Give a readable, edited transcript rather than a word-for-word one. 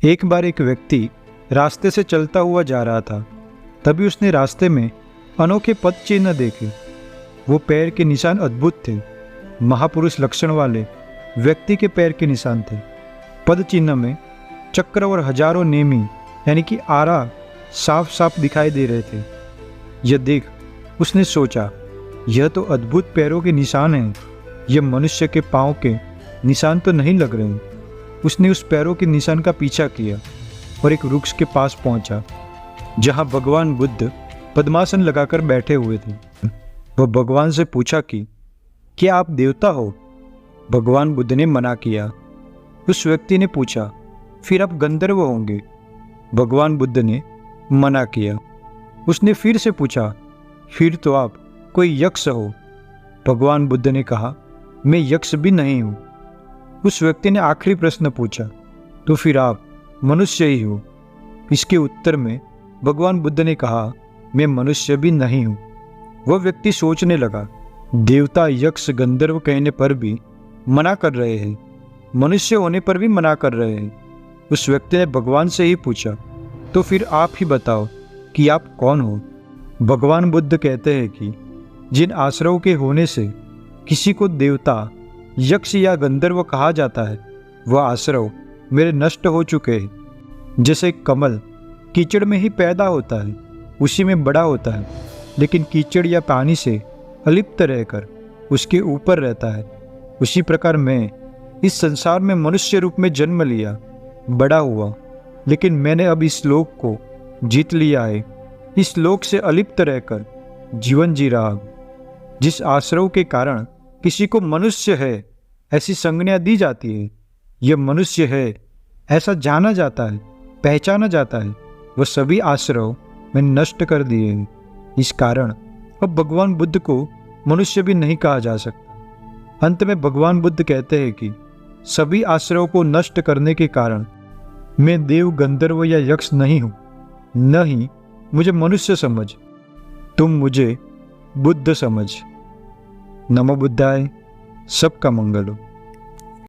एक बार एक व्यक्ति रास्ते से चलता हुआ जा रहा था। तभी उसने रास्ते में अनोखे पद चिन्ह देखे। वो पैर के निशान अद्भुत थे। महापुरुष लक्षण वाले व्यक्ति के पैर के निशान थे। पद चिन्ह में चक्र और हजारों नेमी यानी कि आरा साफ साफ दिखाई दे रहे थे। यह देख उसने सोचा, यह तो अद्भुत पैरों के निशान हैं। यह मनुष्य के पाँव के निशान तो नहीं लग रहे। उसने उस पैरों के निशान का पीछा किया और एक वृक्ष के पास पहुंचा, जहां भगवान बुद्ध पद्मासन लगाकर बैठे हुए थे। वह भगवान से पूछा कि क्या आप देवता हो? भगवान बुद्ध ने मना किया। उस व्यक्ति ने पूछा, फिर आप गंधर्व होंगे? भगवान बुद्ध ने मना किया। उसने फिर से पूछा, फिर तो आप कोई यक्ष हो? भगवान बुद्ध ने कहा, मैं यक्ष भी नहीं हूँ। उस व्यक्ति ने आखिरी प्रश्न पूछा, तो फिर आप मनुष्य ही हो? इसके उत्तर में भगवान बुद्ध ने कहा, मैं मनुष्य भी नहीं हूँ। वह व्यक्ति सोचने लगा, देवता यक्ष गंधर्व कहने पर भी मना कर रहे हैं, मनुष्य होने पर भी मना कर रहे हैं। उस व्यक्ति ने भगवान से ही पूछा, तो फिर आप ही बताओ कि आप कौन हो? भगवान बुद्ध कहते हैं कि जिन आश्रयों के होने से किसी को देवता यक्ष या गंधर्व कहा जाता है, वह आश्रय मेरे नष्ट हो चुके हैं। जैसे कमल कीचड़ में ही पैदा होता है, उसी में बड़ा होता है, लेकिन कीचड़ या पानी से अलिप्त रहकर उसके ऊपर रहता है, उसी प्रकार मैं इस संसार में मनुष्य रूप में जन्म लिया, बड़ा हुआ, लेकिन मैंने अब इस लोक को जीत लिया है। इस लोक से अलिप्त रहकर जीवन जी रहा हूँ। जिस आश्रय के कारण किसी को मनुष्य है ऐसी संज्ञा दी जाती है, यह मनुष्य है ऐसा जाना जाता है, पहचाना जाता है, वह सभी आश्रय मैं नष्ट कर दिए हैं। इस कारण अब भगवान बुद्ध को मनुष्य भी नहीं कहा जा सकता। अंत में भगवान बुद्ध कहते हैं कि सभी आश्रयों को नष्ट करने के कारण मैं देव गंधर्व या यक्ष नहीं हूँ। न ही मुझे मनुष्य समझ, तुम मुझे बुद्ध समझ। नमो बुद्धाय। सबका मंगल हो।